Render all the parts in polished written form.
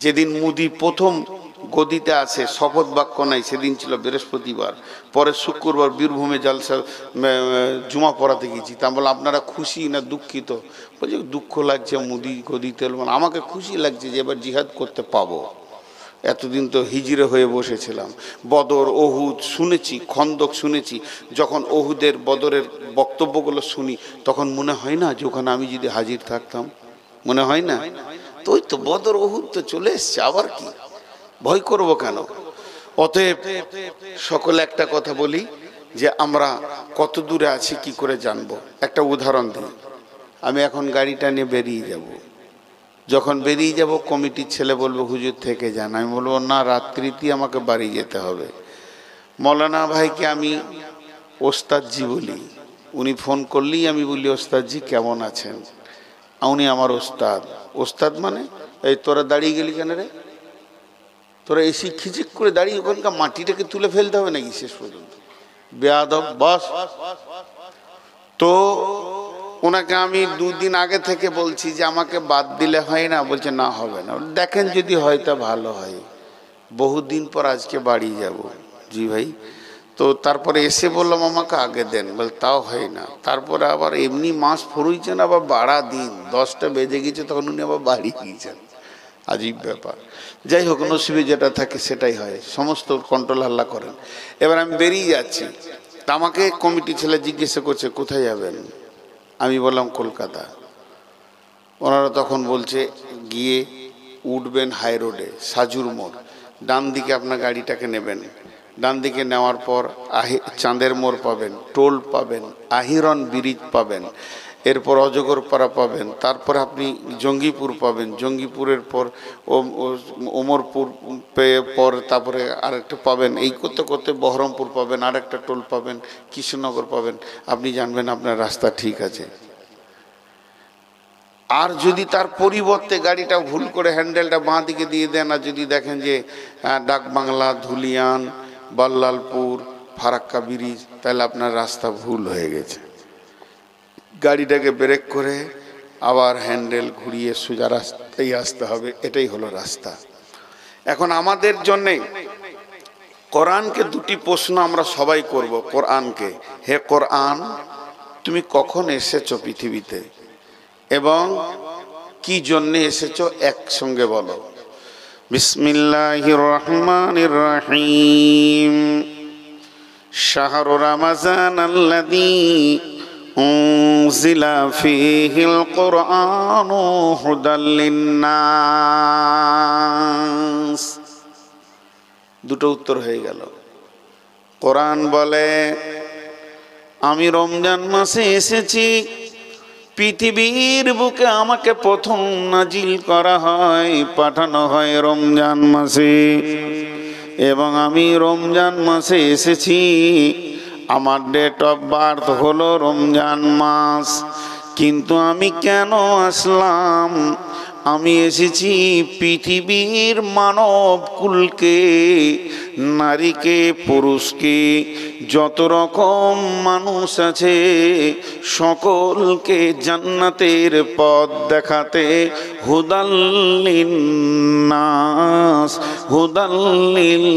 যেদিন মুদি প্রথম গদিতে আসে, শপথ বাক্য নাই, সেদিন ছিল বৃহস্পতিবার, পরে শুক্রবার বীরভূমে জলসা জুমা পড়াতে গেছি। তা বললাম আপনারা খুশি না দুঃখিত? বলছে দুঃখ লাগছে মুদি গদিতে এলো। আমাকে খুশি লাগছে যে এবার জিহাদ করতে পাবো। এতদিন তো হিজড়ে হয়ে বসেছিলাম। বদর, অহুদ শুনেছি, খন্দক শুনেছি। যখন অহুদের বদরের বক্তব্যগুলো শুনি তখন মনে হয় না যে ওখানে আমি যদি হাজির থাকতাম? মনে হয় না? তো ওই তো বদর অহুদ তো চলে এসছে, আবার কি ভয় করব কেন? অতএব সকলে একটা কথা বলি যে আমরা কত দূরে আছি কি করে জানবো? একটা উদাহরণ দিই। আমি এখন গাড়িটা নিয়ে বেরিয়ে যাব। যখন বেরিয়ে যাব কমিটির ছেলে বলবো হুজুর থেকে যান। আমি বলবো না, রাত্রিতে আমাকে বাড়ি যেতে হবে। মৌলানা ভাইকে আমি ওস্তাদজি বলি, উনি ফোন করলেই আমি বলি ওস্তাদজি কেমন আছেন? উনি আমার ওস্তাদ। ওস্তাদ মানে এই তোরা দাঁড়িয়ে গেলি কেন রে? তোরা এসি খিচিক করে দাঁড়িয়ে ওখানকার মাটিটাকে তুলে ফেলতে হবে নাকি শেষ পর্যন্ত? বেয়াদব বস। তো ওনাকে আমি দুদিন আগে থেকে বলছি যে আমাকে বাদ দিলে হয় না? বলছে না হবে না। দেখেন যদি হয় তা ভালো হয়, বহুদিন পর আজকে বাড়ি যাব। জি ভাই। তো তারপরে এসে বললাম আমাকে আগে দেন, বল তাও হয় না। তারপরে আবার এমনি মাস ফুরুইছেন, আবার বাড়া দিন 10টা বেজে গেছে তখন উনি আবার বাড়ি গিয়েছেন। আজীব ব্যাপার। যাই হোক, নসিবে যেটা থাকে সেটাই হয়, সমস্ত কন্ট্রোল হাল্লা করেন। এবার আমি বেরিয়ে যাচ্ছি, তা আমাকে কমিটি ছেলে জিজ্ঞাসা করছে কোথায় যাবেন? আমি বললাম কলকাতা। ওনারা তখন বলছে গিয়ে উঠবেন হাই রোডে, সাজুর মোড়, ডান দিকে আপনার গাড়িটাকে নেবেন। ডান দিকে নেওয়ার পর চাঁদের মোড় পাবেন, টোল পাবেন, আহিরন ব্রিজ পাবেন, এরপর অজগরপাড়া পাবেন, তারপর আপনি জঙ্গিপুর পাবেন, জঙ্গিপুরের পর ওমরপুর পর তারপরে আরেকটা পাবেন। এই করতে করতে বহরমপুর পাবেন, আরেকটা টোল পাবেন, কৃষ্ণনগর পাবেন। আপনি জানবেন আপনার রাস্তা ঠিক আছে। আর যদি তার পরিবর্তে গাড়িটা ভুল করে হ্যান্ডেলটা বাঁ দিকে দিয়ে দেন, আর যদি দেখেন যে ডাকবাংলা, ধুলিয়ান, বল্লালপুর, ফারাক্কা ব্রিজ, তাহলে আপনার রাস্তা ভুল হয়ে গেছে। গাড়িটাকে ব্রেক করে আবার হ্যান্ডেল ঘুরিয়ে সোজা রাস্তায় আসতে হবে। এটাই হলো রাস্তা। এখন আমাদের জন্যে কোরআনকে দুটি প্রশ্ন আমরা সবাই করব কোরআনকে। হে কোরআন, তুমি কখন এসেছো পৃথিবীতে এবং কি জন্যে এসেছো একসঙ্গে বলো। বিসমিল্লাহির রহমানির রহিম। শাহরু রমাজানাল্লাযী উনজিলা ফীহিল কুরআনু হুদাল লিন্নাস। দুটো উত্তর হয়ে গেল। কোরআন বলে আমি রমজান মাসে এসেছি, পৃথিবীর বুকে আমাকে প্রথম নাজিল করা হয়, পাঠানো হয় রমজান মাসে, এবং আমি রমজান মাসে এসেছি। আমার ডেট অফ বার্থ হলো রমজান মাস। কিন্তু আমি কেন আসলাম? আমি এসেছি পৃথিবীর মানব কুলকে, নারীকে, পুরুষকে, যত রকম মানুষ আছে সকলকে জান্নাতের পথ দেখাতে। হুদাল লিন্নাস, হুদাল লিল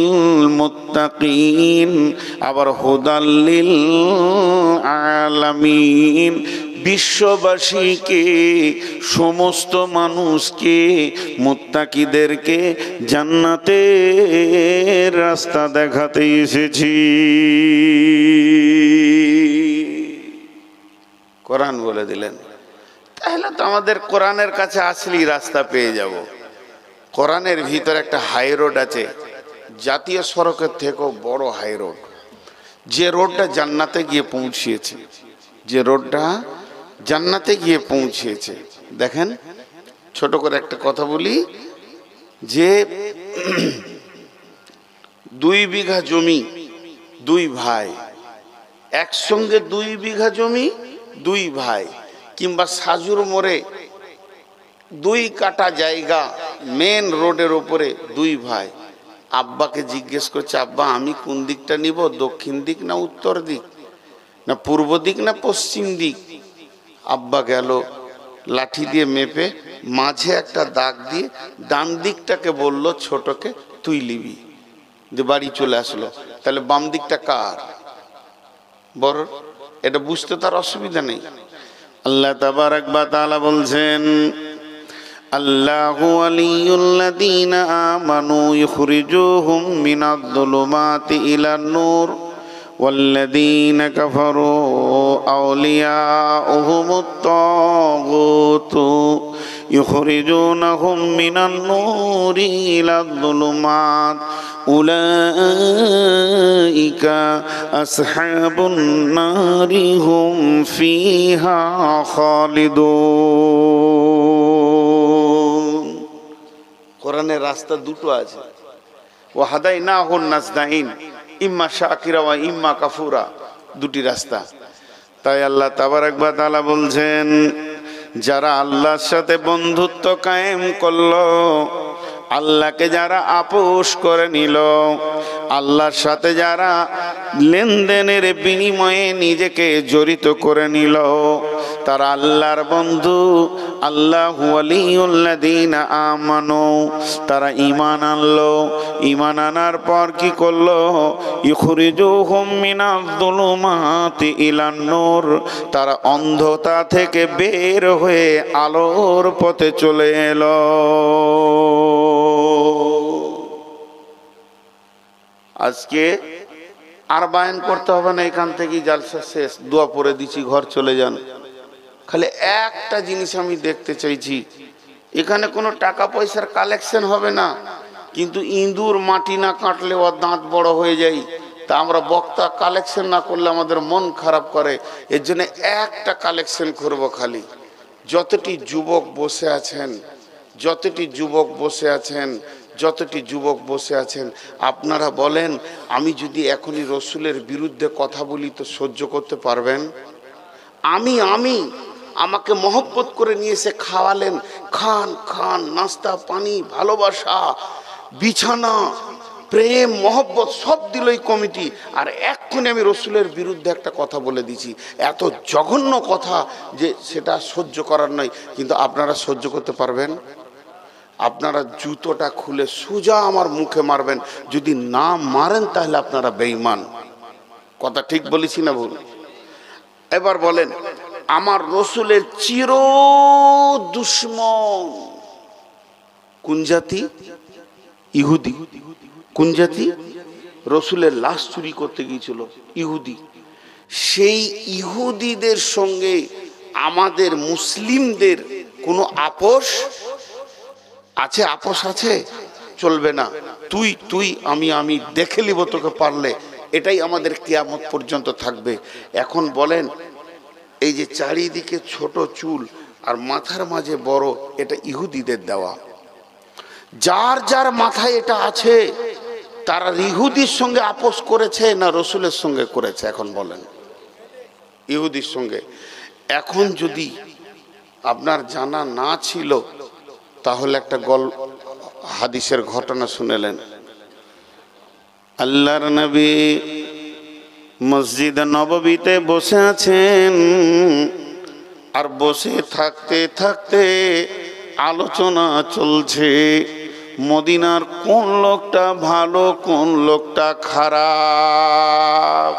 মুত্তাকিন, আবার হুদাল লিল আলামিন। বিশ্ববাসীকে, সমস্ত মানুষকে, মুত্তাকিদেরকে জান্নাতের রাস্তা দেখাতে এসেছি। কোরআন বলে দিলেন। তাহলে তো আমাদের কোরআনের কাছে আসলেই রাস্তা পেয়ে যাব। কোরআনের ভিতর একটা হাই রোড আছে, জাতীয় সড়কের থেকেও বড় হাই রোড, যে রোডটা জান্নাতে গিয়ে পৌঁছিয়েছে, যে রোডটা জান্নাতে গিয়ে পৌঁছিয়েছে। দেখেন, ছোট করে একটা কথা বলি, যে 2 বিঘা জমি, 2 ভাই একসঙ্গে, 2 বিঘা জমি 2 ভাই, কিংবা সাজুর মোড়ে 2 কাটা জায়গা মেন রোডের উপরে 2 ভাই। আব্বাকে জিজ্ঞেস করছে, আব্বা আমি কোন দিকটা নিব, দক্ষিণ দিক না উত্তর দিক, না পূর্ব দিক না পশ্চিম দিক? আব্বা গেল লাঠি দিয়ে মেপে মাঝে একটা দাগ দিয়ে ডান দিকটাকে বলল ছোটকে তুই লিবি, যে বাড়ি চলে আসলো। তাহলে বাম দিকটা কার? বড়। এটা বুঝতে তার অসুবিধা নেই। আল্লাহ তাবারাক ওয়া তাআলা বলছেন, আল্লাহু ওয়ালিয়ুল্লাযীনা আমানু ইখরিজুহুম মিনায-যুলুমাতি ইলান-নূর ওয়াল্লাযীনা কাফারু আউলিয়াউহুমুত-তাগুতু ইখরিজুনাহুম মিনান-নূরি ইলায-যুলুমাত উলাইকা আসহাবুন নারি হুম ফিহা খালিদুন। কোরআনের রাস্তা দুটো আছে, ওয়া হাদাইনাহুন নাজদাইন, ইম্মা শাকিরা ওয়া ইম্মা কাফুরা, দুটি রাস্তা। তাই আল্লাহ তাবারাক ওয়া তাআলা বলছেন, যারা আল্লাহর সাথে বন্ধুত্ব কায়েম করলো, আল্লাহকে যারা আপোষ করে নিল, আল্লাহর সাথে যারা লেনদেনের বিনিময়ে নিজেকে জড়িত করে নিল, তারা আল্লাহর বন্ধু। আল্লাহু ওয়ালিয়ুল্লাযীনা আমানু, তারা ঈমান আনলো। ঈমান আনার পর কি করলো? ইখরিজুহুম মিনায-যুলুমাতি ইলান-নূর, তারা অন্ধতা থেকে বের হয়ে আলোর পথে চলে এলো। আজকে আর বায়ান করতে হবে না, এখান থেকেই জালসা শেষ, দোয়া পড়ে দিচ্ছি, ঘর চলে যান। খালি একটা জিনিস আমি দেখতে চাইছি, এখানে কোনো টাকা পয়সার কালেকশন হবে না, কিন্তু ইঁদুর মাটি না কাটলে ওর দাঁত বড় হয়ে যায়। তা আমরা বক্তা কালেকশন না করলে আমাদের মন খারাপ করে। এর জন্য একটা কালেকশন করব, খালি যতটি যুবক বসে আছেন, যতটি যুবক বসে আছেন, যতটি যুবক বসে আছেন, আপনারা বলেন, আমি যদি এখনই রসুলের বিরুদ্ধে কথা বলি তো সহ্য করতে পারবেন? আমাকে মহব্বত করে নিয়ে এসে খাওয়ালেন, খান খান, নাস্তা পানি, ভালোবাসা, বিছানা, প্রেম, মহব্বত সব দিল এই কমিটি, আর এক্ষুনি আমি রসুলের বিরুদ্ধে একটা কথা বলে দিছি, এত জঘন্য কথা যে সেটা সহ্য করার নয়। কিন্তু আপনারা সহ্য করতে পারবেন? আপনারা জুতোটা খুলে সোজা আমার মুখে মারবেন, যদি না মারেন তাহলে আপনারা বেঈমান। কথা ঠিক বলেছি না ভুল? এবার বলেন, আমার রসুলের চির দুশ্মন কোন জাতি? ইহুদি। কোন জাতি? রসুলের লাশ চুরি করতে গিয়েছিল ইহুদি। সেই ইহুদিদের সঙ্গে আমাদের মুসলিমদের কোনো আপোষ আছে? আপোষ আছে? চলবে না। তুই তুই, আমি দেখে নিব তোকে পারলে, এটাই আমাদের কিয়ামত পর্যন্ত থাকবে। এখন বলেন, এই যে চারিদিকে ছোট চুল আর মাথার মাঝে বড়, এটা ইহুদিদের দেওয়া। যার যার মাথায় এটা আছে, তারা ইহুদির সঙ্গে আপোষ করেছে না রসুলের সঙ্গে করেছে? এখন বলেন, ইহুদির সঙ্গে। এখন যদি আপনার জানা না ছিল, তাহলে একটা হাদিসের ঘটনা শুনেলেন। আল্লাহর নবী মসজিদ নববীতে বসে আছেন, আর বসে থাকতে থাকতে আলোচনা চলছে মদিনার কোন লোকটা ভালো, কোন লোকটা খারাপ।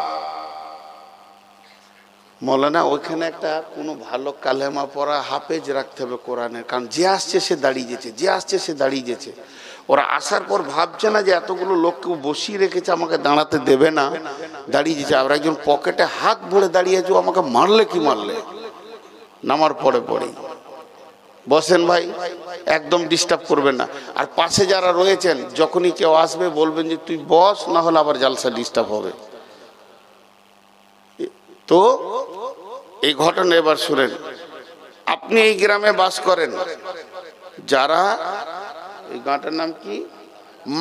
মৌলানা, ওইখানে একটা কোনো ভালো কালেমা পড়া হাফেজ রাখতে হবে কোরআনের, কারণ যে আসছে সে দাঁড়িয়ে যেছে, যে আসছে সে দাঁড়িয়ে যেছে। ওরা আসার পর ভাবছে না যে এতগুলো লোককে বসিয়ে রেখেছে, আমাকে দাঁড়াতে দেবে না, দাঁড়িয়ে যেছে। আর একজন পকেটে হাত ভরে দাঁড়িয়ে আছে, আমাকে মারলে কি মারলে। নামার পরে পরেই বসেন ভাই, একদম ডিস্টার্ব করবেন না। আর পাশে যারা রয়েছেন, যখনই কেউ আসবে বলবেন যে তুই বস, না হলে আবার জালসা ডিস্টার্ব হবে। তো এই ঘটনা এবার শুনেন। আপনি এই গ্রামে বাস করেন, যারা, এই গাঁটার নাম কি,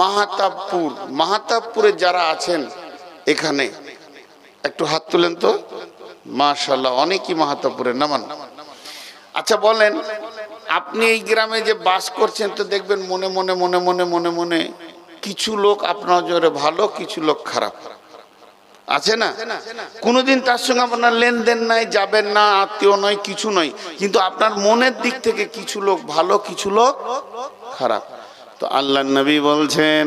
মাহাতাবপুর, মাহাতাবপুরে যারা আছেন এখানে একটু হাত তুলেন তো। মাশাআল্লাহ, অনেকই মাহাতাবপুরে, নামান। আচ্ছা বলেন, আপনি এই গ্রামে যে বাস করছেন, তো দেখবেন মনে মনে মনে মনে মনে মনে কিছু লোক আপনার জোরে ভালো, কিছু লোক খারাপ। আছে না? কোনোদিন তার সঙ্গে আপনার লেনদেন নাই, যাবেন না, আত্মীয় নয়, কিছু নয়, কিন্তু আপনার মনের দিক থেকে কিছু লোক ভালো, কিছু লোক খারাপ। তো আল্লাহর নবী বলছেন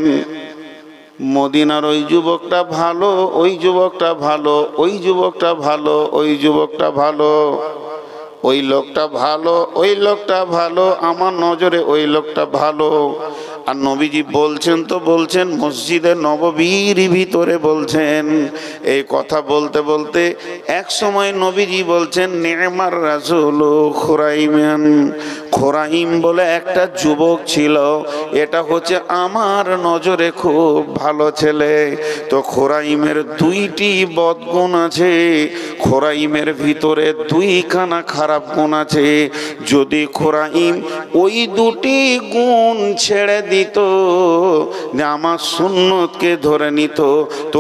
মদিনার ওই যুবকটা ভালো, ওই যুবকটা ভালো, ওই যুবকটা ভালো, ওই যুবকটা ভালো, ওই লোকটা ভালো, ওই লোকটা ভালো, আমার নজরে ওই লোকটা ভালো। আর নবীজি বলছেন তো বলছেন মসজিদে নববীর ভিতরে বলছেন। এই কথা বলতে বলতে এক সময় নবীজি বলছেন নেমার রাসূল খুরাইমান, খুরাইম বলে একটা যুবক ছিল, এটা হচ্ছে আমার নজরে খুব ভালো ছেলে। তো খুরাইমের দুইটি বদগুণ আছে, খুরাইমের ভিতরে দুইখানা খারাপ গুণ আছে। যদি খুরাইম ওই দুটি গুণ ছেড়ে দিত, আমার সুন্নতকে ধরে নিত, তো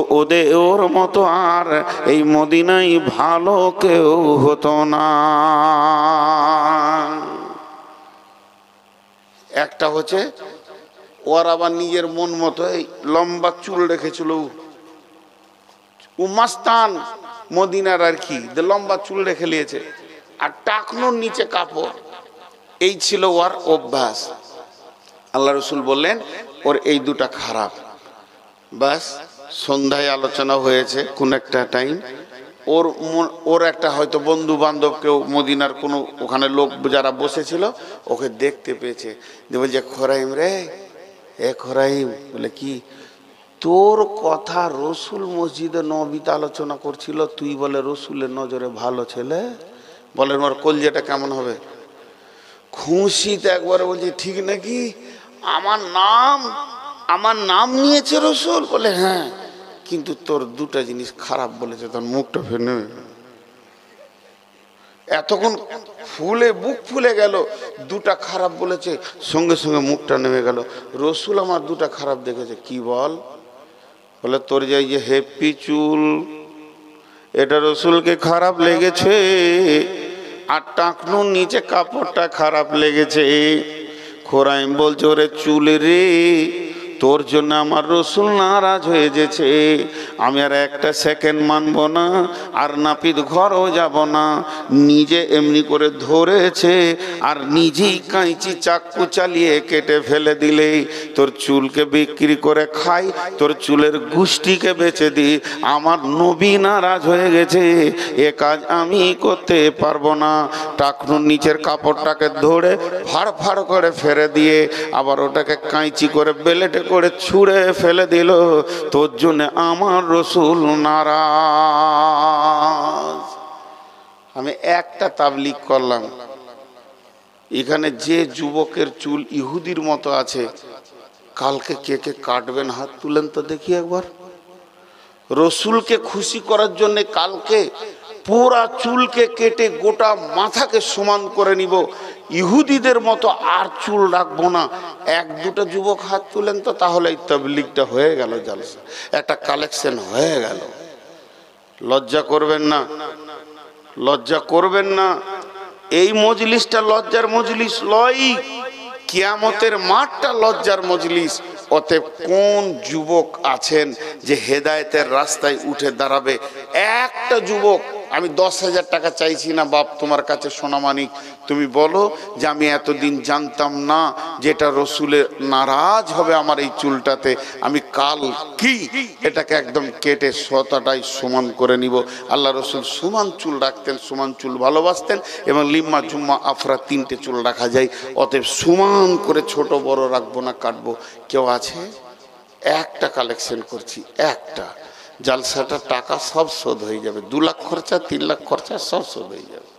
ওর মতো আর এই মদিনায় ভালো কেউ হতো না। একটা হচ্ছে ওর আবার নিজের মন মতো এই লম্বা চুল রেখেছিল, ও মাস্তান মদিনার আর কি, লম্বা চুল রেখে নিয়েছে, আর টাকনোর নিচে কাপড়, এই ছিল ওর অভ্যাস। আল্লাহ রসুল বললেন ওর এই দুটা খারাপ। বাস সন্ধ্যায় আলোচনা হয়েছে কোন একটা টাইম, ওর একটা হয়তো বন্ধু বান্ধব কেউ মদিনার কোনো ওখানে লোক যারা বসেছিল ওকে দেখতে পেয়েছে, বলছে খোরাইম রে, এ খোরাইম, বলে কি তোর কথা রসুল মসজিদে নবীতে আলোচনা করছিল, তুই বলে রসুলের নজরে ভালো ছেলে। বলেন ওর কলজেটা কেমন হবে? খুশিতে একবারে বলছে ঠিক নাকি, আমার নাম নিয়েছে রসুল, বলে হ্যাঁ, কিন্তু তোর দুটা জিনিস খারাপ বলেছে। তোর মুখটা ফেলে এতক্ষণ বুক ফুলে গেল, দুটা খারাপ বলেছে, সঙ্গে সঙ্গে মুখটা নেমে গেল। রসুল আমার দুটা খারাপ দেখেছে। কি বল? বলে তোর যে হেপি চুল, এটা রসুলকে খারাপ লেগেছে, আর টাকনুর নিচে কাপড়টা খারাপ লেগেছে। খোরাইম বলছে ওরে চুল রে, তোর জন্য আমার রসুল নারাজ হয়ে যেছে, আমি আর একটা সেকেন্ড মানব না, আর নাপিত ঘরও যাব না। নিজে এমনি করে ধরেছে আর নিজেই কাঁচি চাকু চালিয়ে কেটে ফেলে দিলেই তোর চুলকে বিক্রি করে খাই, তোর চুলের গুষ্টিকে বেচে দিই, আমার নবী নারাজ হয়ে গেছে, এ কাজ আমি করতে পারবো না। টাকনুর নিচের কাপড়টাকে ধরে ফাড় ফাড় করে ফেলে দিয়ে আবার ওটাকে কাঁচি করে বেলেটে করে ছুঁড়ে ফেলে দিল, তোর জন্য আমার রসুল নারাজ। আমি একটা তাবলীগ করলাম, এখানে যে যুবকের চুল ইহুদির মতো আছে, কালকে কে কে কাটবেন হাত তুলেন তো দেখি একবার। রসুলকে খুশি করার জন্য কালকে পুরা চুলকে কেটে গোটা মাথাকে সমান করে নিব, ইহুদিদের মতো আর চুল রাখবো না। এক দুটো যুবক হাত তুলেন তো, তাহলে এই তাবলীগটা হয়ে গেল, জালসা একটা কালেকশন হয়ে গেল। লজ্জা করবেন না, লজ্জা করবেন না। এই মজলিসটা লজ্জার মজলিস লয়, কিয়ামতের মাঠটা লজ্জার মজলিস। অতএব কোন যুবক আছেন যে হেদায়েতের রাস্তায় উঠে দাঁড়াবে? একটা যুবক, আমি 10,000 টাকা চাইছি না বাপ তোমার কাছে সোনামানিক, তুমি বলো যে আমি এতদিন জানতাম না যেটা রসুলের নারাজ হবে আমার এই চুলটাতে, আমি কাল কি এটাকে একদম কেটে শতটাই সমান করে নিব। আল্লাহ রসুল সমান চুল রাখতেন, সমান চুল ভালোবাসতেন, এবং লিম্মা জুম্মা আফরা 3টে চুল রাখা যায়। অতএব সমান করে ছোট বড় রাখবো না, কাটবো। কেউ আছে? একটা কালেকশন করছি, একটা জালসাটা টাকা সব শোধ হয়ে যাবে, 2 লাখ খরচা, 3 লাখ খরচা সব শোধ হয়ে যাবে।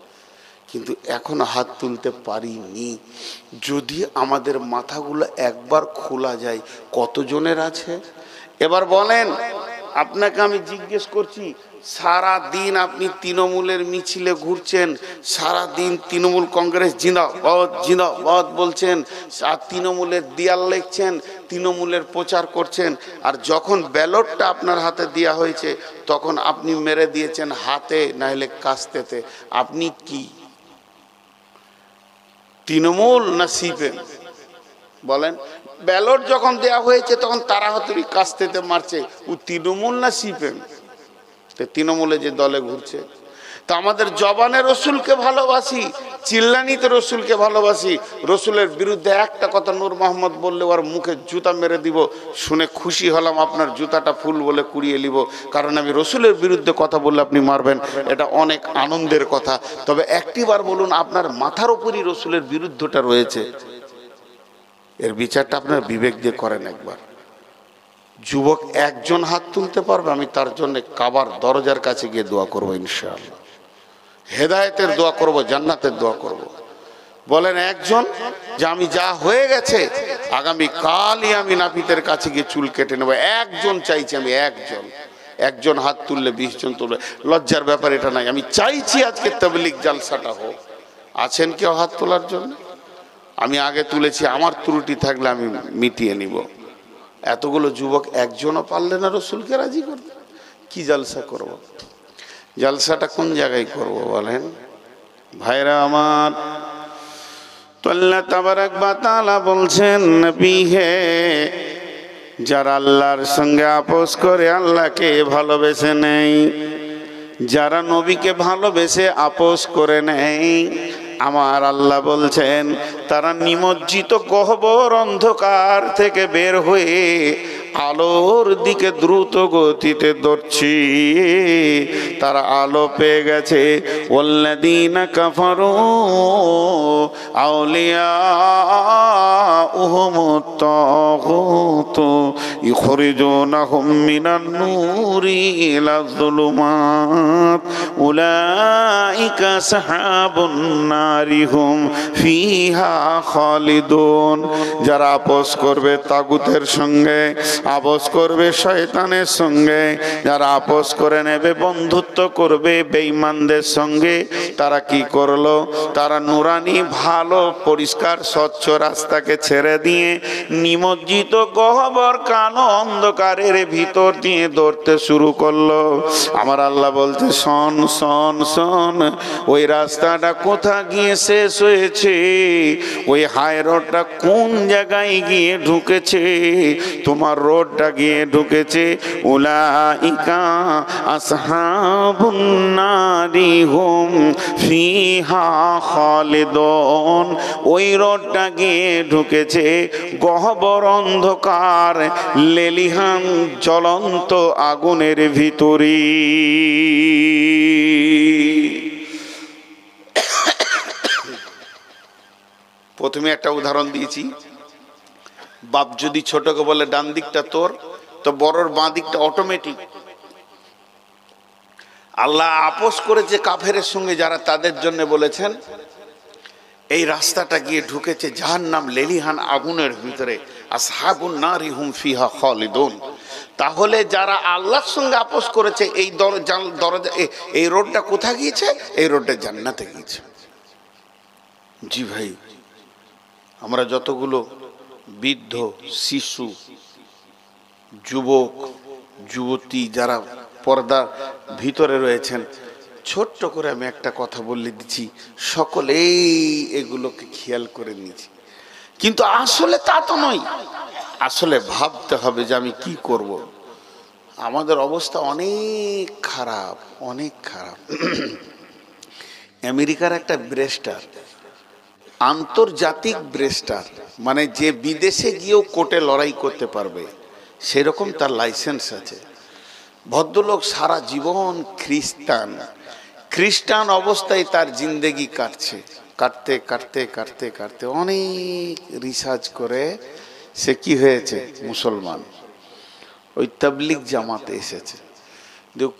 কিন্তু এখনো হাত তুলতে পারিনি। যদি আমাদের মাথাগুলো একবার খোলা যায়, কতজনের আছে? এবার বলেন, আপনাকে আমি জিজ্ঞেস করছি, সারা দিন আপনি তৃণমূলের মিছিলে ঘুরছেন, সারা দিন তৃণমূল কংগ্রেস জিন্দাবাদ জিন্দাবাদ বলছেন, আর তৃণমূলের দেয়াল লিখছেন, তৃণমূলের প্রচার করছেন, আর যখন ব্যালটটা আপনার হাতে দেওয়া হয়েছে তখন আপনি মেরে দিয়েছেন হাতে নাহলে কাস্তেতে। আপনি কি তৃণমূল না সিপিএম? বলেন, ব্যালট যখন দেওয়া হয়েছে তখন তারা হাতুড়ি কাস্তেতে মারছে, ও তৃণমূল না সিপিএম? তৃণমূলে যে দলে ঘুরছে। তা আমাদের জবানে রসুলকে ভালোবাসি, চিল্লানিতে রসুলকে ভালোবাসি, রসুলের বিরুদ্ধে একটা কথা নূর মোহাম্মদ বললে ওর মুখে জুতা মেরে দিব, শুনে খুশি হলাম, আপনার জুতাটা ফুল বলে কুড়িয়ে নিব, কারণ আমি রসুলের বিরুদ্ধে কথা বললে আপনি মারবেন, এটা অনেক আনন্দের কথা। তবে একটিবার বলুন, আপনার মাথার উপরই রসুলের বিরুদ্ধটা রয়েছে, এর বিচারটা আপনার বিবেক দিয়ে করেন একবার। যুবক একজন হাত তুলতে পারবে, আমি তার জন্য কাবার দরজার কাছে গিয়ে দোয়া করবো ইনশাআল্লাহ, হেদায়েতের দোয়া করব, জান্নাতের দোয়া করব। বলেন একজন, যে আমি যা হয়ে গেছে আগামী কালই আমি নাপিতের কাছে গিয়ে চুল কেটে নেব, একজন চাইছি আমি, একজন। একজন হাত তুললে 20 জন তুলবে, লজ্জার ব্যাপার এটা নাই। আমি চাইছি আজকে তাবলীগ জালসাটা হোক। আছেন কেউ হাত তোলার জন্য? আমি আগে তুলেছি, আমার ত্রুটি থাকলে আমি মিটিয়ে নিব। এতগুলো যুবক একজনও পারলে না রসুলকে রাজি করতে, কি জালসা করব? জালসাটা কোন জায়গায় করব বলেন ভাইরা আমার? তো আল্লাহ তাবারাক ওয়া তাআলা বলছেন, নবী হে, যারা আল্লাহর সঙ্গে আপোস করে আল্লাহকে ভালোবেসে নেয়, যারা নবীকে ভালোবেসে আপোস করে নেয়, আমার আল্লাহ বলছেন তারা নিমজ্জিত গহ্বর অন্ধকার থেকে বের হয়ে আলোর দিকে দ্রুত গতিতে দৌড়ছি, তারা আলো পেয়ে গেছে। ওয়াল্লাযীনা কাফারু আউলিয়াউহুমুত তাগুত ইখরিজুনাহুম মিনান নূরি ইলায যুলুমাত উলাইকা আসহাবুন নারি হুম ফিহা খালিদুন। যারা আপোস করবে তাগুতের সঙ্গে, আপোস করবে শয়তানের সঙ্গে, যারা আপোস করে নেবে, বন্ধুত্ব করবে বেঈমানদের সঙ্গে, তারা কি করলো? তারা নুরানি ভালো পরিষ্কার স্বচ্ছ রাস্তাকে ছেড়ে দিয়ে নিমজ্জিত গহ্বর কালো অন্ধকারের ভিতর দিয়ে দৌড়তে শুরু করলো। আমার আল্লাহ বলতে, শোন শোন শোন, ওই রাস্তাটা কোথা গিয়ে শেষ হয়েছে, ওই হাই রোডটা কোন জায়গায় গিয়ে ঢুকেছে? তোমার রোডটা গিয়ে ঢুকেছে উলাইকা আসহাবুন নারি হুম ফিহা খালিদুন। ওই রোডটা গিয়ে ঢুকেছে গহ্বর অন্ধকার লেলিহান জ্বলন্ত আগুনের ভিতরে। প্রথমে একটা উদাহরণ দিয়েছি, বাপ যদি ছোটকে বলে ডান দিকটা তোর, তো বড়র বাঁ দিকটা অটোমেটিক। আল্লাহ আপোস করেছে কাফেরের সঙ্গে যারা, তাদের জন্য বলেছেন এই রাস্তাটা গিয়ে ঢুকেছে জাহান্নাম লেলিহান আগুনের ভিতরে, আসহাবুন নারি হুম ফিহা খালিদুন। তাহলে যারা আল্লাহর সঙ্গে আপোস করেছে, এই দরজা এই রোডটা কোথায় গিয়েছে? এই রোডটা জান্নাতে গিয়েছে। জি ভাই, আমরা যতগুলো বৃদ্ধ, শিশু, যুবক, যুবতী যারা পর্দার ভিতরে রয়েছেন, ছোট্ট করে আমি একটা কথা বলে দিচ্ছি, সকলেই এগুলোকে খেয়াল করে নিয়েছি, কিন্তু আসলে তা তো নয়। আসলে ভাবতে হবে যে আমি কি করব। আমাদের অবস্থা অনেক খারাপ, অনেক খারাপ। আমেরিকার একটা ব্রেস্টার, আন্তর্জাতিক ব্রেস্টার, মানে যে বিদেশে গিয়েও কোর্টে লড়াই করতে পারবে সেরকম তার লাইসেন্স আছে। ভদ্রলোক সারা জীবন খ্রিস্টান অবস্থায় তার জিন্দেগি কাটছে, কাটতে কাটতে কাটতে কাটতে অনেক রিসার্চ করে সে কি হয়েছে? মুসলমান। ওই তাবলীগ জামাতে এসেছে।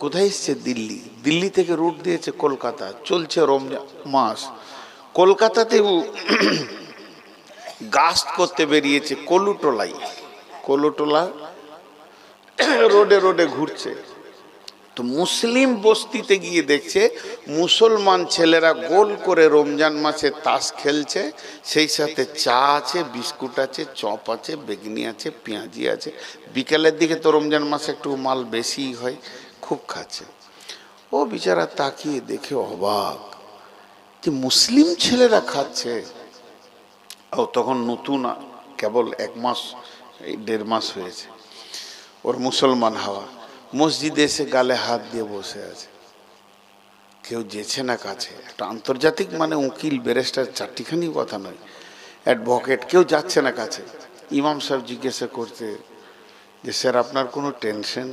কোথায় এসছে? দিল্লি। দিল্লি থেকে রুট দিয়েছে কলকাতা, চলছে রমজান মাস। কলকাতাতে গাস্ট করতে বেরিয়েছে কলুটোলা রোডে রোডে ঘুরছে। তো মুসলিম বস্তিতে গিয়ে দেখছে মুসলমান ছেলেরা গোল করে রমজান মাসে তাস খেলছে, সেই সাথে চা আছে, বিস্কুট আছে, চপ আছে, বেগনি আছে, পেঁয়াজি আছে। বিকেলের দিকে তো রমজান মাসে একটু মাল বেশি হয়, খুব খাচ্ছে। ও বেচারা তাকিয়ে দেখে অবাক যে মুসলিম ছেলেরা খাচ্ছে। ও তখন নতুন, কেবল 1 মাস, 1.5 মাস হয়েছে ওর মুসলমান হওয়া। ও মসজিদে এসে গালে হাত দিয়ে বসে আছে, কেউ যেছে না কাছে। একটা আন্তর্জাতিক মানে উকিল ব্যারিস্টার চারটিখানি কথা নয়, অ্যাডভোকেট, কেউ যাচ্ছে না কাছে। ইমাম সাহেব জিজ্ঞাসা করছে যে স্যার আপনার কোনো টেনশন?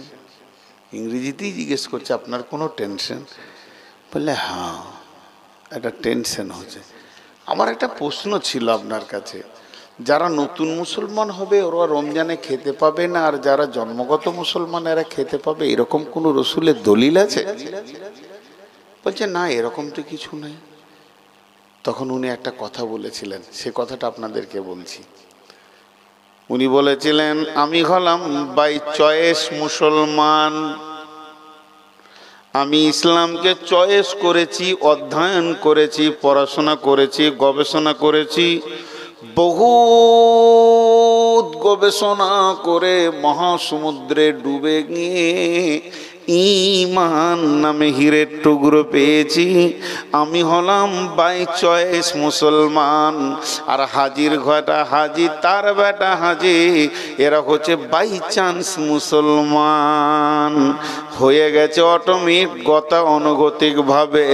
ইংরেজিতেই জিজ্ঞেস করছে আপনার কোনো টেনশন? বললে হ্যাঁ একটা টেনশন হচ্ছে। আমার একটা প্রশ্ন ছিল আপনার কাছে, যারা নতুন মুসলমান হবে ওরা রমজানে খেতে পাবে না, আর যারা জন্মগত মুসলমান এরা খেতে পাবে, এরকম কোনো রসুলের দলিল আছে? বলছে না এরকম তো কিছু নাই। তখন উনি একটা কথা বলেছিলেন, সে কথাটা আপনাদেরকে বলছি। উনি বলেছিলেন আমি হলাম বাই চয়েস মুসলমান, আমি ইসলামকে চয়েস করেছি, অধ্যয়ন করেছি, পড়াশোনা করেছি, গবেষণা করেছি, বহুত গবেষণা করে মহাসমুদ্রে ডুবে গিয়ে ঈমান নামে হীরের টুকরো পেয়েছি। আমি হলাম বাই চয়েস মুসলমান। আর হাজির ঘটা হাজি, তার বেটা হাজি, এরা হচ্ছে বাই চান্স মুসলমান। হয়ে গেছে অটোমেটিক গতা অনুগতিক ভাবে,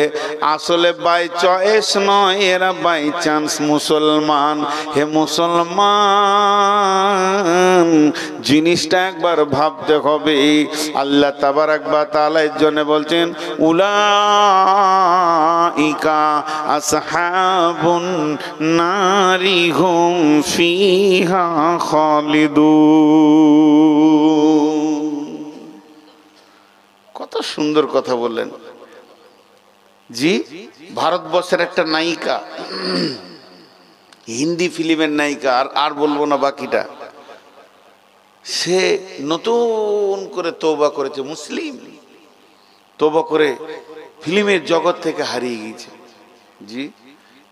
আসলে বাই চয়েস নয়, এরা বাই চান্স মুসলমান। হে মুসলমান, জিনিসটা একবার ভাবতে হবে। আল্লাহ তাবারাক ওয়া তাআলা এর জন্য বলছেন উলাইকা আসহাবুন নারি হুম ফিহা খালিদুন। কত সুন্দর কথা বললেন জি। ভারতবর্ষের একটা নায়িকা, হিন্দি ফিল্মের নায়িকা, আর বলবো না বাকিটা, সে নতুন করে তওবা করেছে, মুসলিম তওবা করে ফিল্মের জগৎ থেকে হারিয়ে গিয়েছে। জি,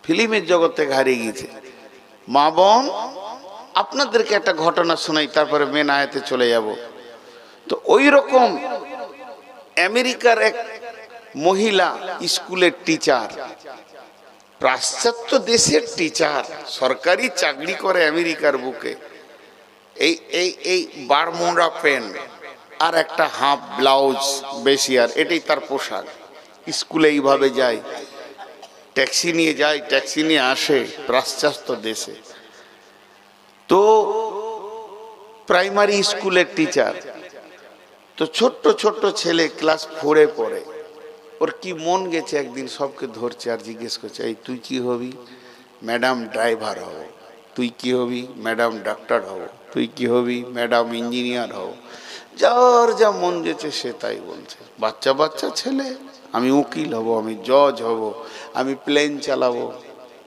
ফিল্মের জগৎ থেকে হারিয়ে গিয়েছে। মা বোন, আপনাদেরকে একটা ঘটনা শোনাই, তারপরে মেন আয়াতে চলে যাব। তো ওই রকম আমেরিকার এক মহিলা স্কুলের টিচার, পাশ্চাত্য দেশের টিচার, সরকারি চাকরি করে আমেরিকার বুকে, এই এই এই বারমুডা প্যান্ট আর একটা হাফ ব্লাউজ বেশি, আর এটাই তার পোশাক। স্কুলে এইভাবে যায়, ট্যাক্সি নিয়ে যায়, ট্যাক্সি নিয়ে আসে, পাশ্চাত্য দেশে। তো প্রাইমারি স্কুলের টিচার, তো ছোট্ট ছোট্ট ছেলে ক্লাস 4-এ পড়ে। ওর কি মন গেছে, একদিন সবকে ধরছে আর জিজ্ঞেস করছে এই তুই কি হবি? ম্যাডাম ড্রাইভার হব। তুই কি হবি? ম্যাডাম ডাক্তার হব। তুই কি হবি? ম্যাডাম ইঞ্জিনিয়ার হব। যার যা মন গেছে সে তাই বলছে। বাচ্চা বাচ্চা ছেলে, আমি উকিল হব, আমি জজ হব, আমি প্লেন চালাবো।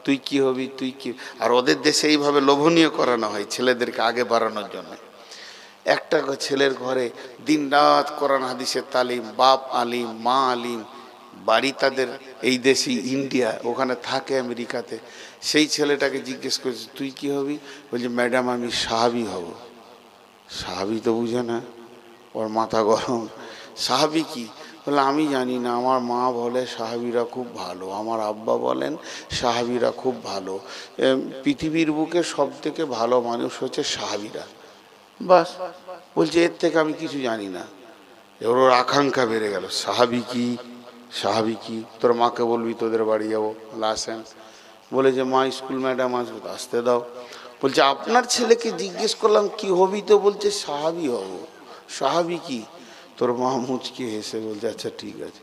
তুই কি হবি? তুই কি? আর ওদের দেশে এইভাবে লোভনীয় করানো হয় ছেলেদেরকে আগে বাড়ানোর জন্য। একটা ছেলের ঘরে দিন রাত কোরআন হাদিসের তালিম, বাপ আলিম, মা আলিম, বাড়ি তাদের এই দেশি ইন্ডিয়া, ওখানে থাকে আমেরিকাতে। সেই ছেলেটাকে জিজ্ঞেস করছে তুই কি হবি? বলছে ম্যাডাম আমি সাহাবি হব। সাহাবি তো বুঝে না, ওর মাথা গরম। সাহাবি কি? বলে আমি জানি না, আমার মা বলে সাহাবিরা খুব ভালো, আমার আব্বা বলেন সাহাবিরা খুব ভালো, পৃথিবীর বুকে সব থেকে ভালো মানুষ হচ্ছে সাহাবিরা। বাস, বলছে এর থেকে আমি কিছু জানি না। এবার ওর আকাঙ্ক্ষা বেড়ে গেল, সাহাবি কি, সাহাবি কি? তোর মাকে বলবি তোদের বাড়ি যাবো, আসেন। বলে যে মা স্কুল ম্যাডাম আসবে, আসতে দাও। বলছে আপনার ছেলেকে জিজ্ঞেস করলাম কি হবি, তো বলছে সাহাবি হব। সাহাবি কি? তোর মা মুচকি হেসে বলছে আচ্ছা ঠিক আছে।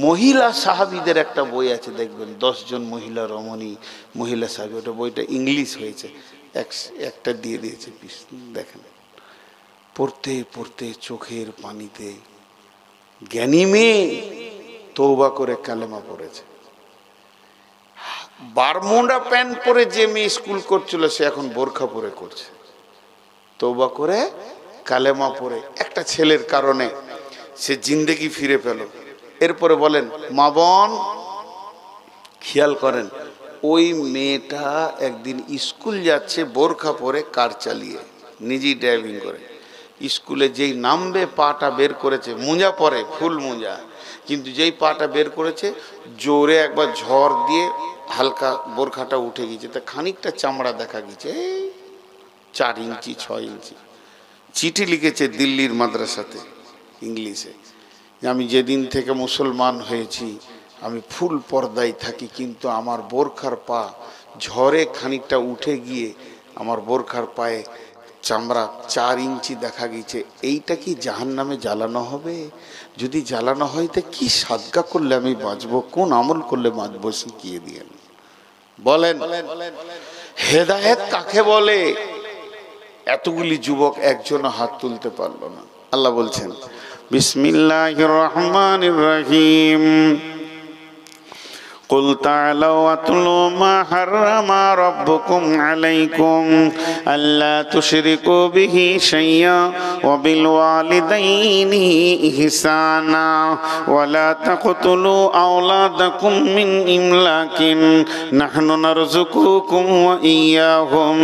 মহিলা সাহাবিদের একটা বই আছে, দেখবেন 10 জন মহিলা রমণী, মহিলা সাহাবি, ওটা বইটা ইংলিশ হয়েছে, একটা দিয়ে দিয়েছে পিস, দেখেন। পড়তে পড়তে চোখের পানিতে জ্ঞানী মেয়ে তওবা করে কালেমা পড়েছে। বারমুডা প্যান্ট পরে যে মেয়ে স্কুল করছিল সে এখন বোরখা পরে করছে, তওবা করে কালেমা পড়ে। একটা ছেলের কারণে সে জিন্দেগি ফিরে পেল। এরপরে বলেন মা বোন খেয়াল করেন, ওই মেয়েটা একদিন স্কুল যাচ্ছে বোরখা পরে, কার চালিয়ে, নিজেই ড্রাইভিং করে। স্কুলে যেই নামবে পাটা বের করেছে, মোজা পরে ফুল মোজা, কিন্তু যেই পাটা বের করেছে জোরে একবার ঝড় দিয়ে হালকা বোরখাটা উঠে গেছে, তা খানিকটা চামড়া দেখা গেছে, 4 ইঞ্চি 6 ইঞ্চি। চিঠি লিখেছে দিল্লির মাদ্রাসাতে, ইংলিশে, আমি যেদিন থেকে মুসলমান হয়েছি আমি ফুল পর্দায় থাকি, কিন্তু আমার বোরখার পা ঝড়ে খানিকটা উঠে গিয়ে আমার বোরখার পায়ে চামড়া 4 ইঞ্চি দেখা গেছে। এইটা কি জাহান্নামে জ্বালানো হবে? যদি জ্বালানো হয় তো কি সাদগা করলে আমি বাঁচবো, কোন আমল করলে বাঁচবো শিখিয়ে দিয়ে বলেন। হেদায়েত কাকে বলে? এতগুলি যুবক একজনও হাত তুলতে পারলো না। আল্লাহ বলছেন বিসমিল্লাহির রহমানির রহিম, قل تعالوا واتلوا ما حرم ربكم عليكم ألا تشركوا به شيئا وبالوالدين إحسانا ولا تقتلوا أولادكم من إملاق نحن نرزقكم وإياهم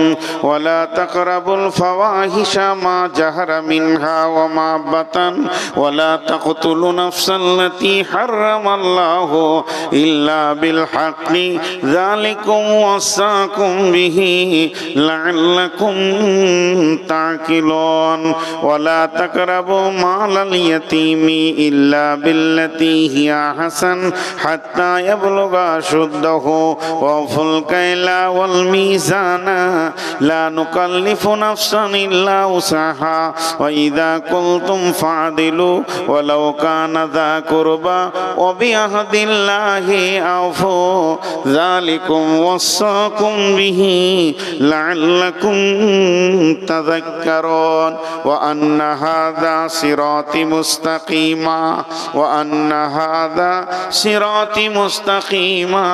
ولا تقربوا الفواحش ما ظهر منها وما بطن ولا تقتلوا نفسا التي حرم الله إلا بالحق ذلكم وصاكم به لعلكم تعقلون ولا تقربوا مال اليتيم إلا بالتي هي أحسن حتى يبلغ أشده وأوفوا الكيل والميزان لا نكلف نفسا إلا وسعها وإذا قلتم فاعدلوا ولو كان ذا قربى وبعهد الله أوفوا ذلكم وصاكم به لعلكم تذكرون وأن هذا صراطي مستقيما وأن هذا صراطي مستقيما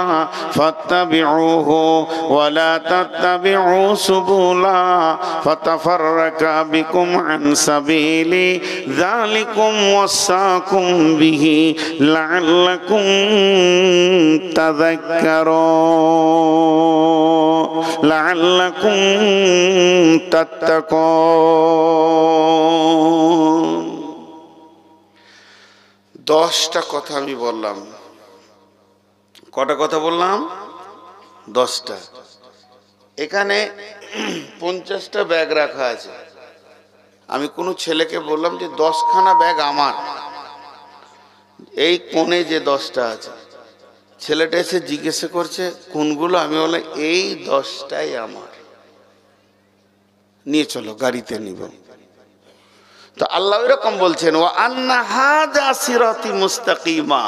فاتبعوه ولا تتبعوا سبلا فتفرق بكم عن سبيلي ذلكم وصاكم به لعلكم تذكرون لعلكم تتقون। 10টা কথা আমি বললাম। কটা কথা বললাম? 10টা। এখানে 50টা ব্যাগ রাখা আছে। আমি কোনো ছেলেকে বললাম যে 10খানা ব্যাগ আমার, এই কোণে যে 10টা আছে, ছেলেটা এসে জিজ্ঞেস করছে কোনগুলো? আমি বললাম এই 10টাই আমার, নিয়ে চলো গাড়িতে নিব। তো আল্লাহ এরকম বলছেন ওয়া আন্না হাযা সিরাতি মুস্তাকিমা,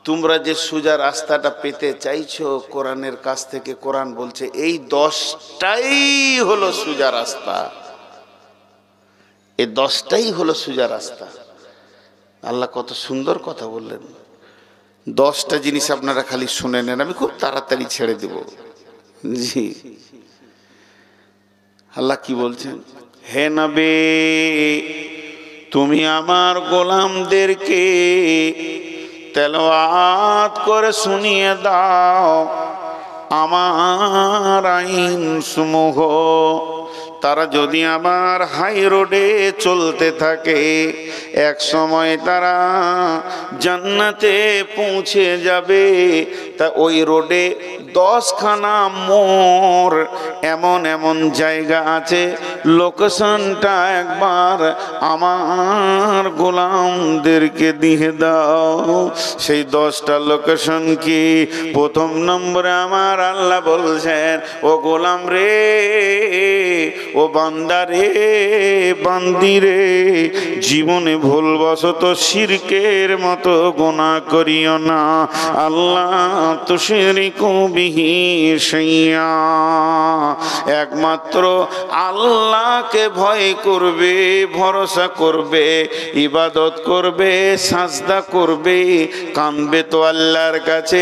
তোমরা যে সোজা রাস্তাটা পেতে চাইছো কোরআনের কাছ থেকে, কোরআন বলছে এই 10টাই হলো সোজা রাস্তা, এই 10টাই হলো সোজা রাস্তা। আল্লাহ কত সুন্দর কথা বললেন। 10টা জিনিস আপনারা খালি শুনে নেন, আমি খুব তাড়াতাড়ি ছেড়ে দেব। জি, আল্লাহ কি বলছেন? হে নবী, তুমি আমার গোলামদেরকে তেলাওয়াত করে শুনিয়ে দাও আমার আইন সমূহ। তারা যদি আমার হাই রোডে চলতে থাকে, এক সময় তারা জান্নাতে পৌঁছে যাবে। তা ওই রোডে 10খানা মোড়, এমন এমন জায়গা আছে, লোকেশনটা একবার আমার গোলামদেরকে দিয়ে দাও। সেই 10টা লোকেশন কি? প্রথম নম্বরে আমার আল্লাহ বলছেন, ও গোলাম রে, ও বান্দা রে, বান্দি রে, জীবনে ভুলবশত শিরকের মতো গুনাহ করিও না। আল্লাহ তুশরিকু বিহি শাইআ, একমাত্র আল্লাহকে ভয় করবে, ভরসা করবে, ইবাদত করবে, সাজদা করবে, কাঁদবে তো আল্লাহর কাছে,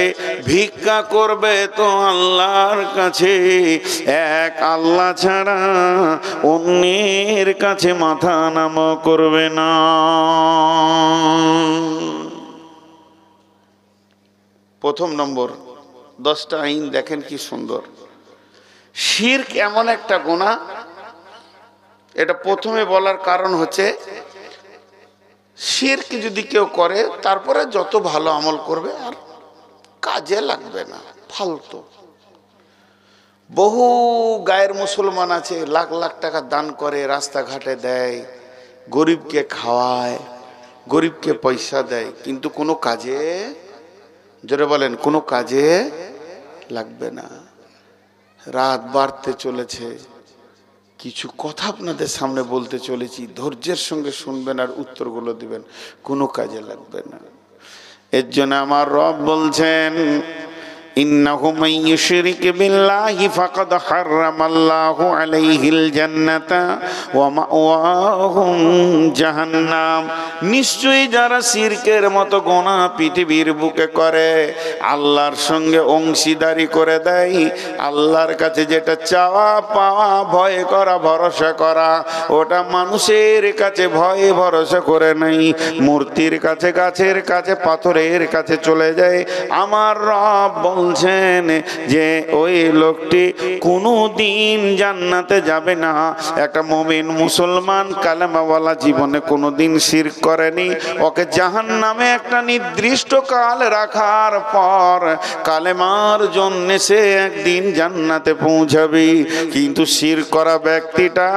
ভিক্ষা করবে তো আল্লাহর কাছে। এক আল্লাহ ছাড়া অন্যের কাছে মাথা নাম করবে না। প্রথম নম্বর 10টা আইন দেখেন কি সুন্দর। শিরক এমন একটা গুনাহ, এটা প্রথমে বলার কারণ হচ্ছে শিরক যদি কেউ করে তারপরে যত ভালো আমল করবে আর কাজে লাগবে না, ফালতু। বহু গায়ের মুসলমান আছে, লাখ লাখ টাকা দান করে, রাস্তাঘাটে দেয়, গরিবকে খাওয়ায়, গরিবকে পয়সা দেয়, কিন্তু কোনো কাজে, জোরে বলেন, কোনো কাজে লাগবে না। রাত বাড়তে চলেছে, কিছু কথা আপনাদের সামনে বলতে চলেছি, ধৈর্যের সঙ্গে শুনবেন আর উত্তরগুলো দিবেন, কোনো কাজে লাগবে না। এর জন্য আমার রব বলছেন, ইন্নাহু মান ইউশরিক বিল্লাহি ফাকাদ হারামাল্লাহু আলাইহিল জান্নাতা ওয়া মাওয়াহুম জাহান্নাম। নিশ্চয়ই যারা শিরকের মতো গুনাহ পৃথিবীর বুকে করে, আল্লাহর সঙ্গে অংশীদারি করে দেয়, আল্লাহর কাছে যেটা চাওয়া পাওয়া, ভয় করা, ভরসা করা, ওটা মানুষের কাছে ভয়ে ভরসা করে নাই, মূর্তির কাছে, গাছের কাছে, পাথরের কাছে চলে যায়। আমার রব বলছেন যে ওই লোকটি কোনো দিন জান্নাতে যাবে না। একটা মুমিন মুসলমান কালেমাওয়ালা জীবনে কোনো দিন শিরক করেনি, ওকে জাহান্নামে একটা নির্দিষ্ট কাল রাখার পর কালেমার জন্য সে একদিন জান্নাতে পৌঁছাবে। কিন্তু শিরক করা ব্যক্তিটা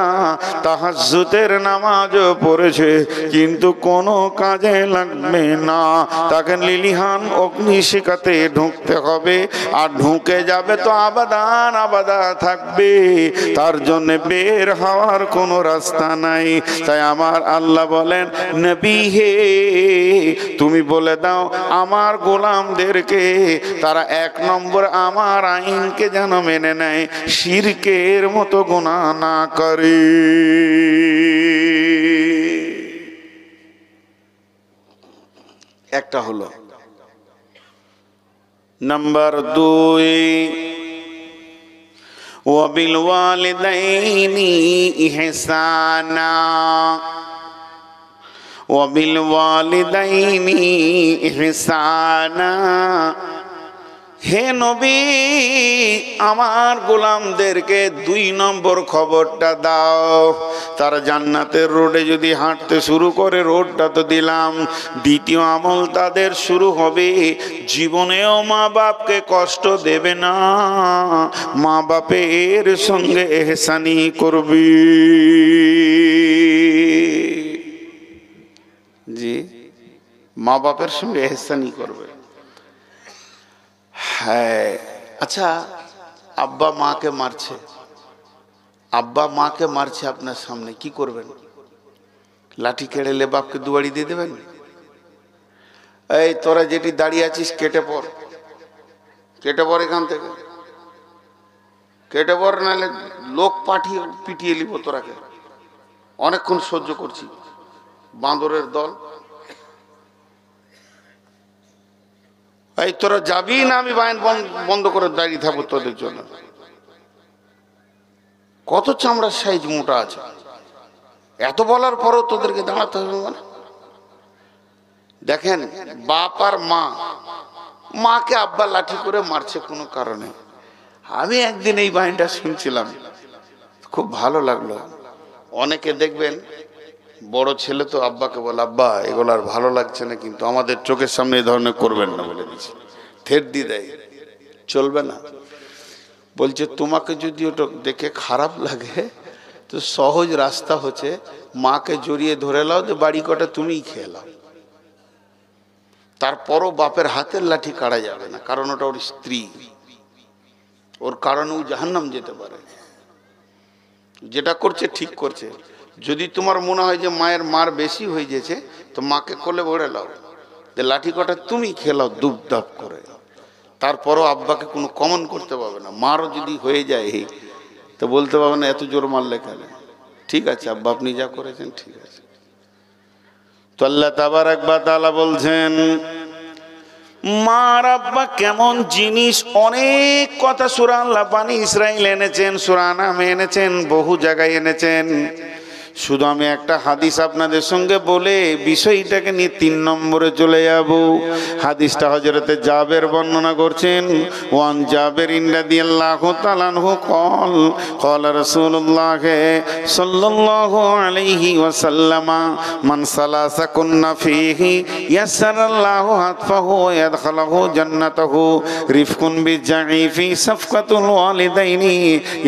তাহাজ্জুদের নামাজও পড়েছে, কিন্তু কোনো কাজে লাগবে না, তাকে লিলিহান অগ্নিশিখাতে ঢুকতে হবে, আর ঢুকে যাবে তো আবাদান আবাদা থাকবে, তার জন্য বের হওয়ার কোনো রাস্তা নাই। তাই আমার আল্লাহ বলেন, নবী হে, তুমি বলে দাও আমার গোলামদেরকে, তারা 1 নম্বর আমার আইনকে যেন মেনে নেয়, শিরকের মতো গুনাহ না করে। একটা হলো। নাম্বার 2, ওয়াবিল ওয়ালিদাইনি ইহসানা, ওয়াবিল ওয়ালিদাইনি ইহসানা। হে নবী, আমার গোলামদেরকে 2 নম্বর খবরটা দাও। তারা জান্নাতের রোডে যদি হাঁটতে শুরু করে, রোডটা তো দিলাম, দ্বিতীয় আমল তাদের শুরু হবে, জীবনেও মা বাপকে কষ্ট দেবে না, মা বাপের সঙ্গে এহসানি করবি। জি, মা বাপের সঙ্গে এহসানি করবে। হ্যাঁ, আচ্ছা, আব্বা মাকে মারছে, আব্বা মাকে মারছে আপনার সামনে, কি করবেন? লাঠি কেড়েলে বাপকে দুয়ারি দিয়ে দেবেন? এই তোরা যেটি দাঁড়িয়ে আছিস কেটে পড়, কেটে পড়, এখান থেকে কেটে পড়, নাহলে লোক পাঠিয়ে পিটিয়ে নিব তোরাকে। অনেকক্ষণ সহ্য করছি, বাঁদরের দল। এই তোরা যাবি না আমি বায়ান বন্ধ করে দাঁড়িয়ে থাকবো তোদের জন্য? কত চামড়ার সাইজ মোটা আছে, এত বলার পরও তোদেরকে দাঁড়াতে হবে মানে? দেখেন, বাপ আর মা, মাকে আব্বা লাঠি করে মারছে কোনো কারণে। আমি একদিন এই বাহিনীটা শুনছিলাম, খুব ভালো লাগলো। অনেকে দেখবেন বড় ছেলে তো আব্বাকে বলে, আব্বা এগুলো আর ভালো লাগছে না, কিন্তু আমাদের চোখের সামনে এই ধরনের করবেন না বলে দিচ্ছে, থেট দিয়ে দেয়, চলবে না। বলছে তোমাকে যদি ওটা দেখে খারাপ লাগে তো সহজ রাস্তা হচ্ছে মাকে জড়িয়ে ধরে লাও, যে বাড়ি কটা তুমিই খেয়ে লাও, তারপরও বাপের হাতের লাঠি কাটা যাবে না, কারণ ওটা ওর স্ত্রী, ওর কারণে ও জাহান্নাম যেতে পারে। যেটা করছে ঠিক করছে। যদি তোমার মনে হয় যে মায়ের মার বেশি হয়ে গেছে, তো মাকে কোলে ভরে লাও, যে লাঠি কটা তুমি খেলাও দুপ দাপ করে, তারপরও আব্বাকে কোনো কমন করতে পারবে না। মারও যদি হয়ে যায় তো বলতে পারবে না এত জোর মারলে কেন, ঠিক আছে আব্বা আপনি যা করেছেন ঠিক আছে। তো আল্লাহ তাবারাক ওয়া তাআলা বলছেন, মা আর আব্বা কেমন জিনিস, অনেক কথা সূরা আল্লাহ বানী ইসরাইল এনেছেন, সূরা আনাম এনেছেন, বহু জায়গায় এনেছেন। শুধু আমি একটা হাদিস আপনাদের সঙ্গে বলে বিষয়টাকে নিয়ে 3 নম্বরে চলে যাব। হাদিসটা হযরতে জাবের বর্ণনা করছেন। ওয়ান জাবের রাদিয়াল্লাহু তাআলা আনহু قال قال رسول الله صلى الله عليه وسلم من سلس كنا فيه يسر الله حتفه ويدخله جنته رفق بالضعيف صفقة الوالدين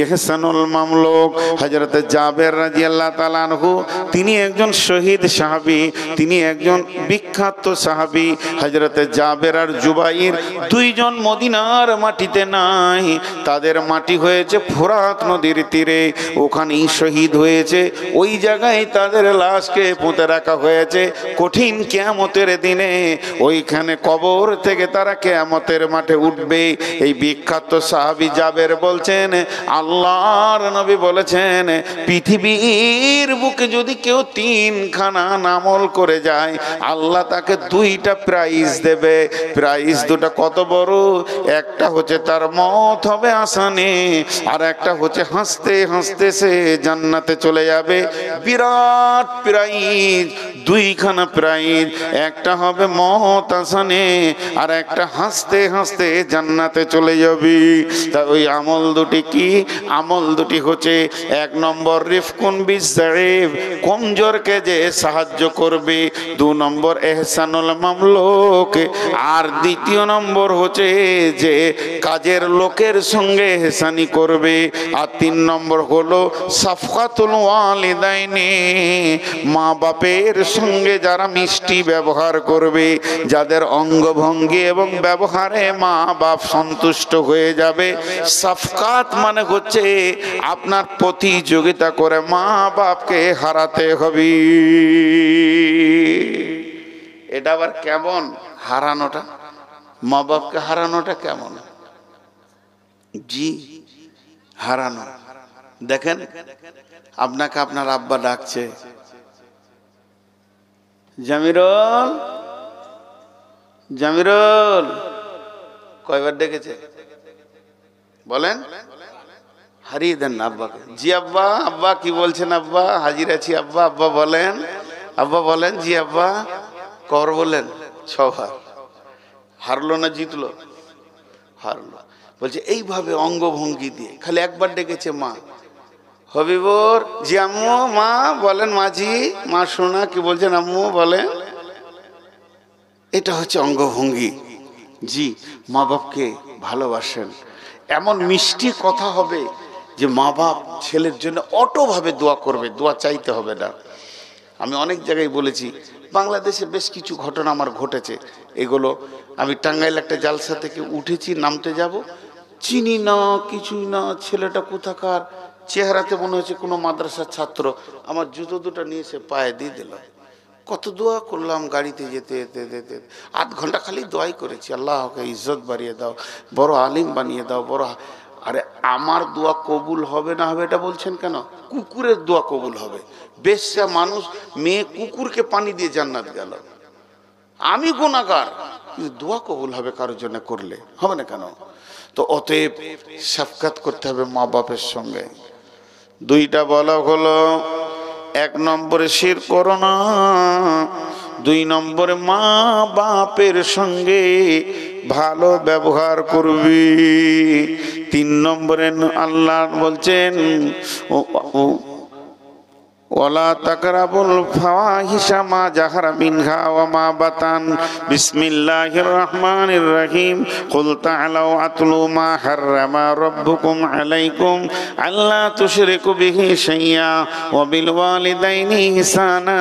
يحسن المملوك। হযরতে জাবের রাদিয়াল্লাহু তাআলা তাআলা আনহু তিনি একজন শহীদ সাহাবী, তিনি একজন বিখ্যাত সাহাবী। হযরতে জাবের আর জুবাইর দুইজন মদিনার মাটিতে নাই, তাদের মাটি হয়েছে ফোরাত নদীর তীরে, ওখানেই শহীদ হয়েছে। ওই জায়গায় তাদের লাশকে পুঁতে রাখা হয়েছে। কঠিন কিয়ামতের দিনে ওইখানে কবর থেকে তারা কিয়ামতের মাঠে উঠবে। এই বিখ্যাত সাহাবী জাবের বলছেন, আল্লাহর নবী বলেছেন, পৃথিবীর বুকে যদি কেউ 3খানা আমল করে যায়, আল্লাহ তাকে 2টা প্রাইজ দেবে। প্রাইজ 2টা কত বড়! একটা হচ্ছে তার মত হবে আসানে, আর একটা হচ্ছে হাসতে হাসতে সে জান্নাতে চলে যাবে। বিরাট প্রাইজ, 2খানা প্রাইজ। একটা হবে মত আসানে, আর একটা হাসতে হাসতে জান্নাতে চলে যাবে। তা ওই আমল 2টি কি? আমল 2টি হচ্ছে, 1 নম্বর রিফকুন বিজাইব, কমজোরকে যে সাহায্য করবে। 2 নম্বর এহসানুল মামলুক, আর 2য় নম্বর হচ্ছে যে কাজের লোকের সঙ্গে এহসানি করবে। আর 3 নম্বর হলো সাফকাতুল ওয়ালিদাইনি, মা বাপের সঙ্গে যারা মিষ্টি ব্যবহার করবে, যাদের অঙ্গভঙ্গি এবং ব্যবহারে মা বাপ সন্তুষ্ট হয়ে যাবে। সাফকাত মানে হচ্ছে আপনার প্রতিযোগিতা করে মা বাপকে হারাতে হবে। এটা আবার কেমন হারানোটা? মা বাপকে হারানোটা কেমন? জি, হারানো। দেখেন, আপনাকে আপনার আব্বা ডাকছে, জামিরুল, জামিরুল। কয়বার ডেকেছে বলেন? হারিয়ে দেন না আব্বাকে। জি আব্বা। আব্বা কি বলছেন? আব্বা হাজির আছি আব্বা। আব্বা বলেন, আব্বা বলেন। জি আব্বা। কর বলেন? 6 বার। হারলো না জিতলো? হারলো। বলছে এইভাবে অঙ্গভঙ্গি দিয়ে। খালি একবার ডেকেছে মা, হবিবর। জি আম্মু। মা বলেন। মাঝি। মা শোনা কি বলছেন? আম্মু বলেন। এটা হচ্ছে অঙ্গভঙ্গি। জি, মা বাপকে ভালোবাসেন। এমন মিষ্টি কথা হবে যে মা বাপ ছেলের জন্য অটোভাবে দোয়া করবে, দোয়া চাইতে হবে না। আমি অনেক জায়গায় বলেছি, বাংলাদেশে বেশ কিছু ঘটনা আমার ঘটেছে। এগুলো আমি টাঙ্গাইল একটা জালসা থেকে উঠেছি, নামতে যাব, চিনি না, কিছুই না। ছেলেটা কোথাকার, চেহারাতে মনে হচ্ছে কোনো মাদ্রাসার ছাত্র। আমার জুতো 2টা নিয়ে এসে পায়ে দিয়ে দিল। কত দোয়া করলাম গাড়িতে যেতে যেতে যেতে, 8 ঘন্টা খালি দোয়াই করেছি, আল্লাহকে ইজ্জত বাড়িয়ে দাও, বড় আলিম বানিয়ে দাও, বড়। আরে আমার দোয়া কবুল হবে না হবে এটা বলছেন কেন? কুকুরের দোয়া কবুল হবে। বেশ্যা মানুষ, মেয়ে কুকুরকে পানি দিয়ে জান্নাত গেল। আমি গুনাহগার, কিন্তু দোয়া কবুল হবে কারোর জন্য করলে, হবে না কেন? তো অতএব শাফকাত করতে হবে মা বাপের সঙ্গে। 2টা বলা হলো, 1 নম্বরে শিরক করো না, 2 নম্বরে মা বাপের সঙ্গে ভালো ব্যবহার করবি, 3 নম্বরে আল্লাহ বলছেন ওয়ালা তাকরাবুল ফাওয়াহিশা মা জাহারা মিনহা ওয়া মা বাতান। বিসমিল্লাহির রহমানির রহিম। কুল তাআলাউ আতলু মা হাররামা রাব্বুকুম আলাইকুম আল্লা তুশরিকু বিহি শাইয়্যা ওয়া বিল ওয়ালিদাইনি ইহসানা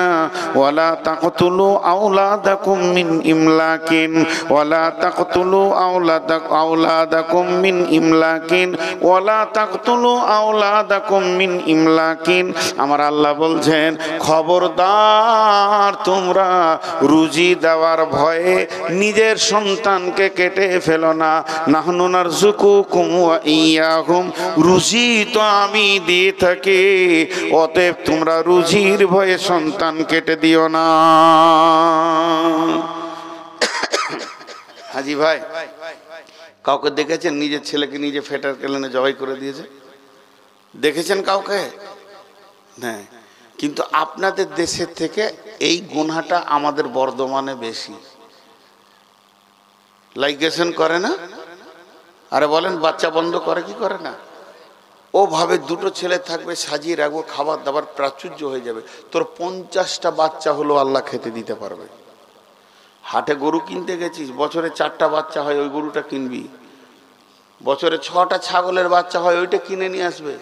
ওয়া লা তাকতুলু আওলাদাকুম মিন ইমলাকিন ওয়া লা তাকতুলু আওলাদাকুম মিন ইমলাকিন ওয়া লা তাকতুলু আওলাদাকুম মিন ইমলাকিন। আমার আল্লাহ বলছেন, খবরদার তোমরা রুজি দেওয়ার ভয়ে নিজের সন্তানকে কেটে ফেলো না। নাহনু নারযুকুকুম ওয়া ইয়্যাহুম, রুজি তো আমি দিয়ে থাকি, অতএব তোমরা রুজির ভয়ে সন্তান কেটে দিও না। হাজি ভাই, কাউকে দেখেছেন নিজের ছেলেকে নিজে ফেটার কেলেনে জবাই করে দিয়েছে? দেখেছেন কাউকে? হ্যাঁ, কিন্তু আপনাদের দেশের থেকে এই গুনাহটা আমাদের বর্ধমানে বেশি। লাইগেশন করে না? আরে বলেন, বাচ্চা বন্ধ করে কি করে না? ও ভাবে 2টো ছেলে থাকবে, সাজিয়ে রাখবো, খাবার দাবার প্রাচুর্য হয়ে যাবে। তোর 50টা বাচ্চা হলো আল্লাহ খেতে দিতে পারবে। হাটে গরু কিনতে গেছিস, বছরে 4টা বাচ্চা হয়, ওই গরুটা কিনবি। বছরে 6টা ছাগলের বাচ্চা হয়, ওইটা কিনে নিয়ে আসবে।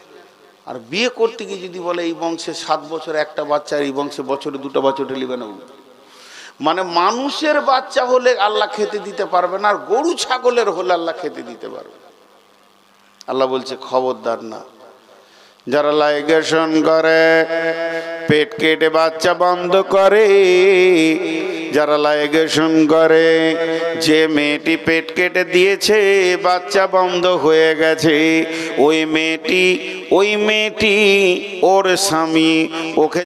আর বিয়ে করতে গিয়ে যদি বলে এই বংশে 7 বছরে একটা বাচ্চা, এই বংশে বছরে 2টা বাচ্চা লিবে না, মানে মানুষের বাচ্চা হলে আল্লাহ খেতে দিতে পারবে না, আর গরু ছাগলের হলে আল্লাহ খেতে দিতে পারবে। আল্লাহ বলছে খবরদার না, যারা লাইগেশন করে পেট কেটে বাচ্চা বন্ধ করে, যারা লাইগেশন করে যে মেয়েটি পেট কেটে দিয়েছে বাচ্চা বন্ধ হয়ে গেছে, ওই মেয়েটি ওর স্বামী ওকে